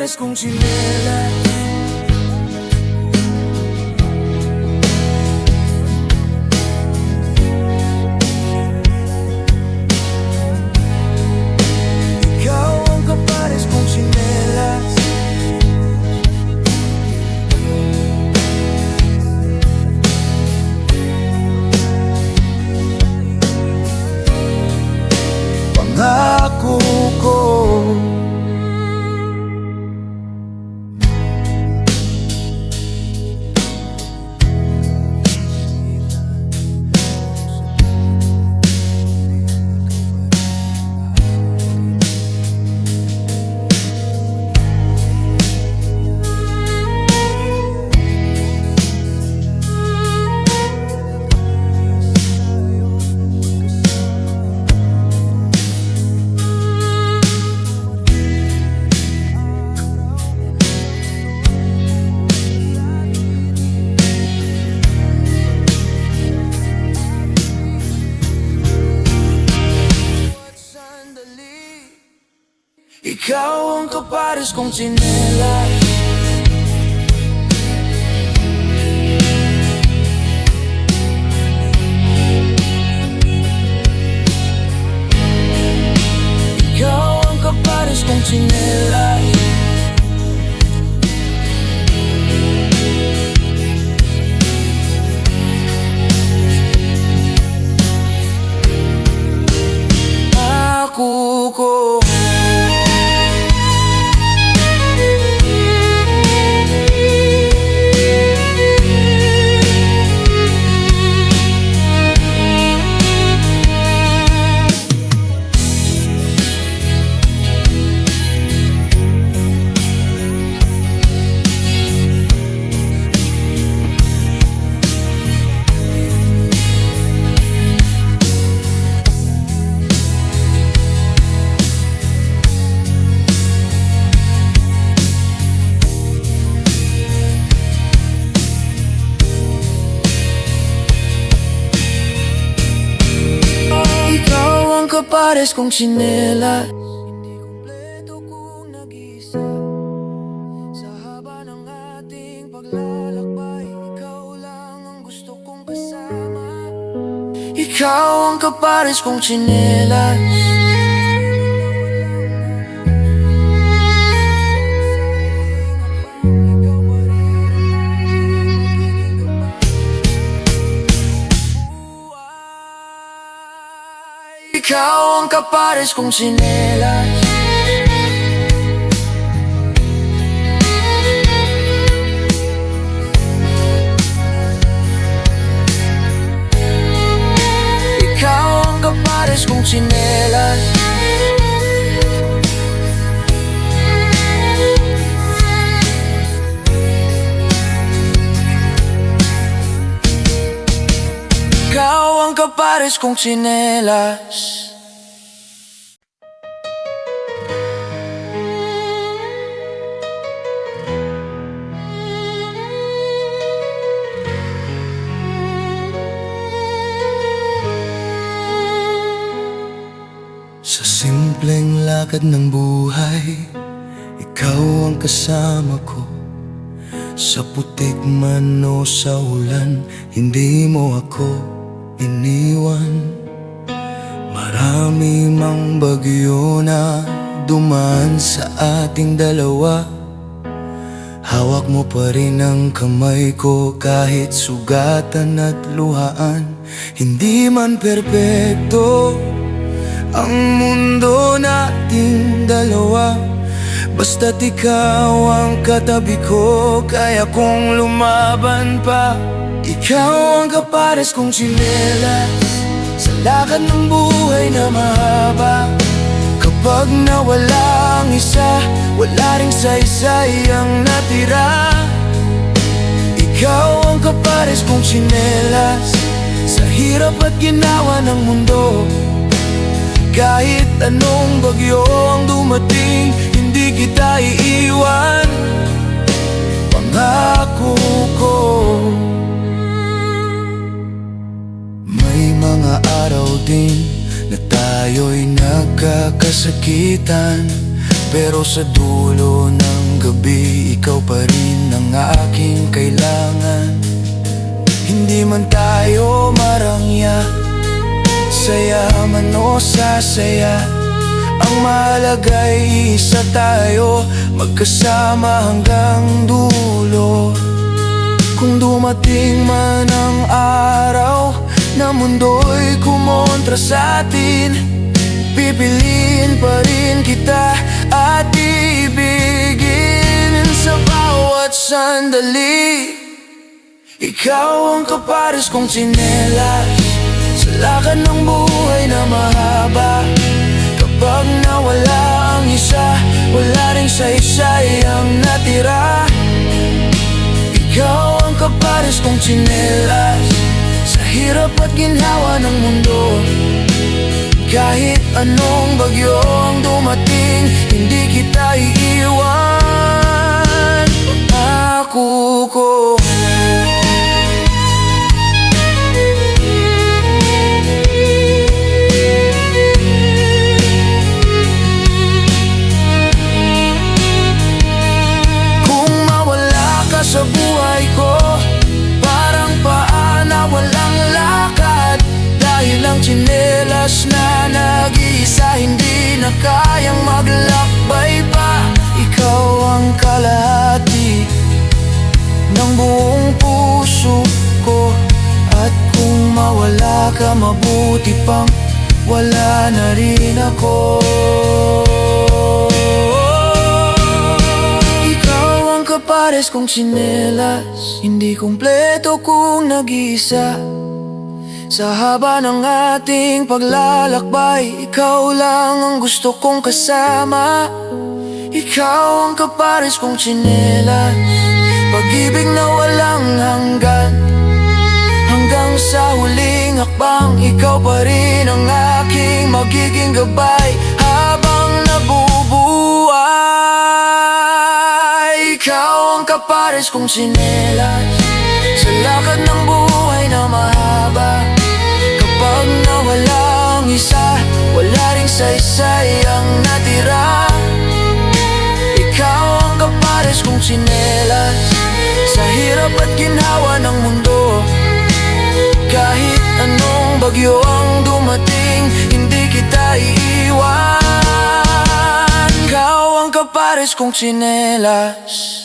kapares kong tsinelas. Ikaw ang kapares kong tsinelas. Pangako ko, ikaw ang kapares kong tsinelas. Ikaw ang kapares kong tsinelas. Ako ko, kapares kong tsinelas. Hindi kumpleto kung nag-isa sa haba ng ating paglalakbay. Ikaw lang ang gusto kong kasama. Ikaw ang kapares kong tsinelas. Ikaw ang kapares kong tsinelas. Ikaw ang kapares kong tsinelas. Ikaw ang kapares kong tsinelas. Sa simpleng lakad ng buhay, ikaw ang kasama ko. Sa putik man o sa ulan, hindi mo ako iniwan. Marami mang bagyo na dumaan sa ating dalawa. Hawak mo pa rin ang kamay ko kahit sugatan at luhaan. Hindi man perpekto ang mundo nating dalawa, basta't ikaw ang katabi ko, kaya kong lumaban pa. Ikaw ang kapares kong tsinelas sa lakad ng buhay na mahaba. Kapag nawala ang isa, wala ring saysay ang natira. Ikaw ang kapares kong tsinelas sa hirap at ginawa ng mundo. Kahit anong bagyo ang dumating, hindi kita iiwan. Pangako ko. May mga araw din na tayo'y nagkakasakitan, pero sa dulo ng gabi, ikaw pa rin ang aking kailangan. Hindi man tayo marangya, saya man o sasaya, ang mahalaga'y isa tayo, magkasama hanggang dulo. Kung dumating man ang araw na mundo'y kumontra sa atin, pipiliin pa rin kita at ibigin sa bawat sandali. Ikaw ang kapares kong tsinelas sa lakad ng buhay na mahaba. Kapag nawala ang isa, wala ring saysay ang natira. Ikaw ang kapares kong tsinelas sa hirap at ginhawa ng mundo. Kahit anong bagyo ang dumating, hindi kita iiwan. Pangako ko. Sa buhay ko, parang paa na walang lakad. Dahil ang tsinelas na nag-iisa, hindi na kayang maglakbay pa. Ikaw ang kalahati ng buong puso ko, at kung mawala ka, mabuti pang wala na rin ako. Kapares kong tsinelas, hindi kumpleto kung nag-iisa. Sa haba ng ating paglalakbay, ikaw lang ang gusto kong kasama. Ikaw ang kapares kong tsinelas, pag-ibig na walang hanggan. Hanggang sa huling hakbang, ikaw pa rin ang aking magiging gabay habang nabubuhay. Ikaw ang kapares kong tsinelas sa lakad ng buhay na mahaba. Kapag nawala ang isa, wala ring saysay ang natira. Ikaw ang kapares kong tsinelas sa hirap at ginhawa ng mundo. Kahit anong bagyo ang dumating, hindi kita iiwan. Ikaw ang kapares kong tsinelas.